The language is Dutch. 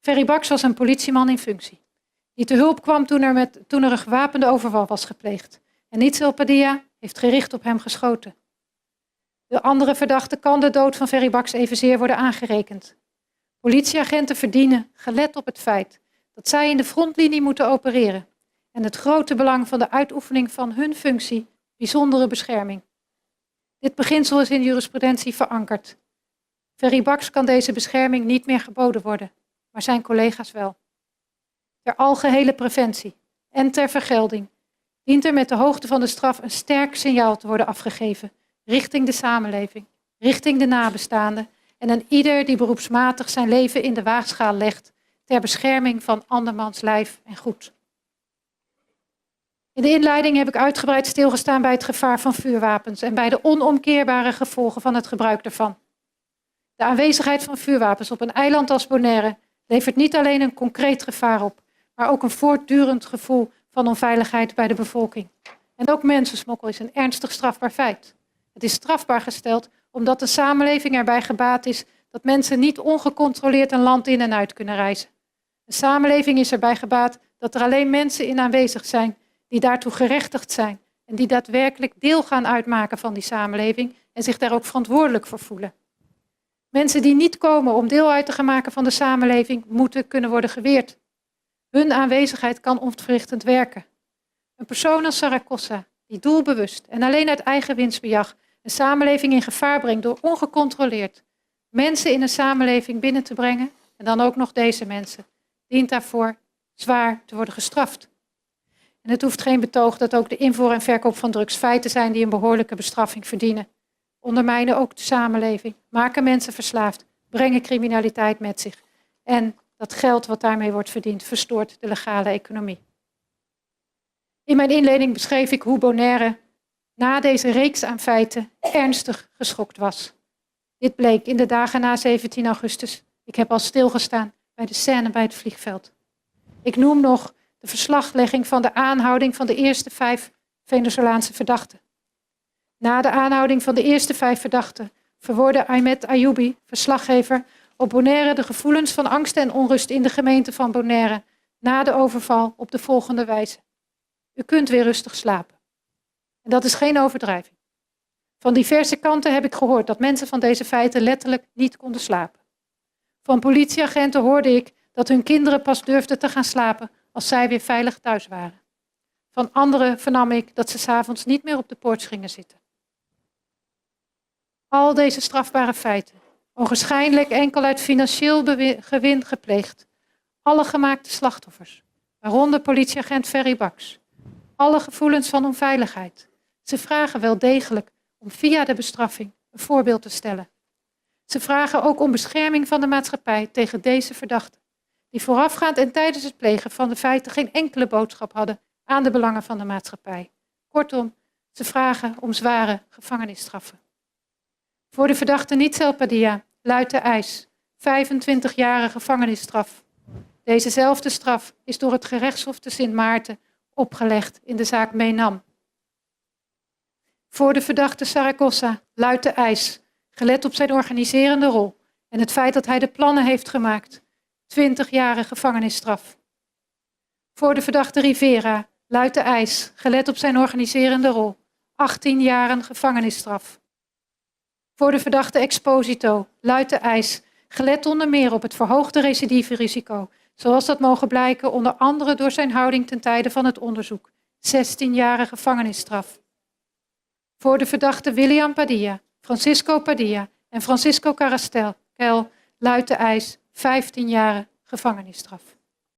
Ferry Baks was een politieman in functie, die te hulp kwam toen er een gewapende overval was gepleegd. En Itzel Padilla heeft gericht op hem geschoten. De andere verdachte kan de dood van Ferry Baks evenzeer worden aangerekend. Politieagenten verdienen, gelet op het feit dat zij in de frontlinie moeten opereren en het grote belang van de uitoefening van hun functie, bijzondere bescherming. Dit beginsel is in jurisprudentie verankerd. Ferry Baks kan deze bescherming niet meer geboden worden, maar zijn collega's wel. Ter algehele preventie en ter vergelding dient er met de hoogte van de straf een sterk signaal te worden afgegeven richting de samenleving, richting de nabestaanden en aan ieder die beroepsmatig zijn leven in de waagschaal legt ter bescherming van andermans lijf en goed. In de inleiding heb ik uitgebreid stilgestaan bij het gevaar van vuurwapens en bij de onomkeerbare gevolgen van het gebruik daarvan. De aanwezigheid van vuurwapens op een eiland als Bonaire levert niet alleen een concreet gevaar op, maar ook een voortdurend gevoel van onveiligheid bij de bevolking. En ook mensensmokkel is een ernstig strafbaar feit. Het is strafbaar gesteld omdat de samenleving erbij gebaat is dat mensen niet ongecontroleerd een land in en uit kunnen reizen. De samenleving is erbij gebaat dat er alleen mensen in aanwezig zijn die daartoe gerechtigd zijn en die daadwerkelijk deel gaan uitmaken van die samenleving en zich daar ook verantwoordelijk voor voelen. Mensen die niet komen om deel uit te gaan maken van de samenleving moeten kunnen worden geweerd. Hun aanwezigheid kan ontwrichtend werken. Een persoon als Saragossa, die doelbewust en alleen uit eigen winstbejag een samenleving in gevaar brengt door ongecontroleerd mensen in een samenleving binnen te brengen, en dan ook nog deze mensen, dient daarvoor zwaar te worden gestraft. En het hoeft geen betoog dat ook de invoer en verkoop van drugs feiten zijn die een behoorlijke bestraffing verdienen. Ondermijnen ook de samenleving, maken mensen verslaafd, brengen criminaliteit met zich. En dat geld wat daarmee wordt verdiend verstoort de legale economie. In mijn inleiding beschreef ik hoe Bonaire na deze reeks aan feiten ernstig geschokt was. Dit bleek in de dagen na 17 augustus. Ik heb al stilgestaan bij de scène bij het vliegveld. Ik noem nog de verslaglegging van de aanhouding van de eerste 5 Venezolaanse verdachten. Na de aanhouding van de eerste 5 verdachten verwoordde Ahmed Ayoubi, verslaggever, op Bonaire de gevoelens van angst en onrust in de gemeente van Bonaire na de overval op de volgende wijze. U kunt weer rustig slapen. En dat is geen overdrijving. Van diverse kanten heb ik gehoord dat mensen van deze feiten letterlijk niet konden slapen. Van politieagenten hoorde ik dat hun kinderen pas durfden te gaan slapen als zij weer veilig thuis waren. Van anderen vernam ik dat ze 's avonds niet meer op de porch gingen zitten. Al deze strafbare feiten, ogenschijnlijk enkel uit financieel gewin gepleegd, alle gemaakte slachtoffers, waaronder politieagent Ferry Baks, alle gevoelens van onveiligheid, ze vragen wel degelijk om via de bestraffing een voorbeeld te stellen. Ze vragen ook om bescherming van de maatschappij tegen deze verdachten, die voorafgaand en tijdens het plegen van de feiten geen enkele boodschap hadden aan de belangen van de maatschappij. Kortom, ze vragen om zware gevangenisstraffen. Voor de verdachte Itzel Padilla luidt de eis 25 jaar gevangenisstraf. Dezezelfde straf is door het gerechtshof te Sint Maarten opgelegd in de zaak Meenam. Voor de verdachte Saragossa luidt de eis, gelet op zijn organiserende rol en het feit dat hij de plannen heeft gemaakt, 20 jaar gevangenisstraf. Voor de verdachte Rivera luidt de eis, gelet op zijn organiserende rol, 18 jaar gevangenisstraf. Voor de verdachte Exposito luidt de eis, gelet onder meer op het verhoogde recidiverisico, zoals dat mogen blijken onder andere door zijn houding ten tijde van het onderzoek, 16 jaar gevangenisstraf. Voor de verdachte William Padilla, Francisco Padilla en Francisco Carrastel luidt de eis 15 jaar gevangenisstraf.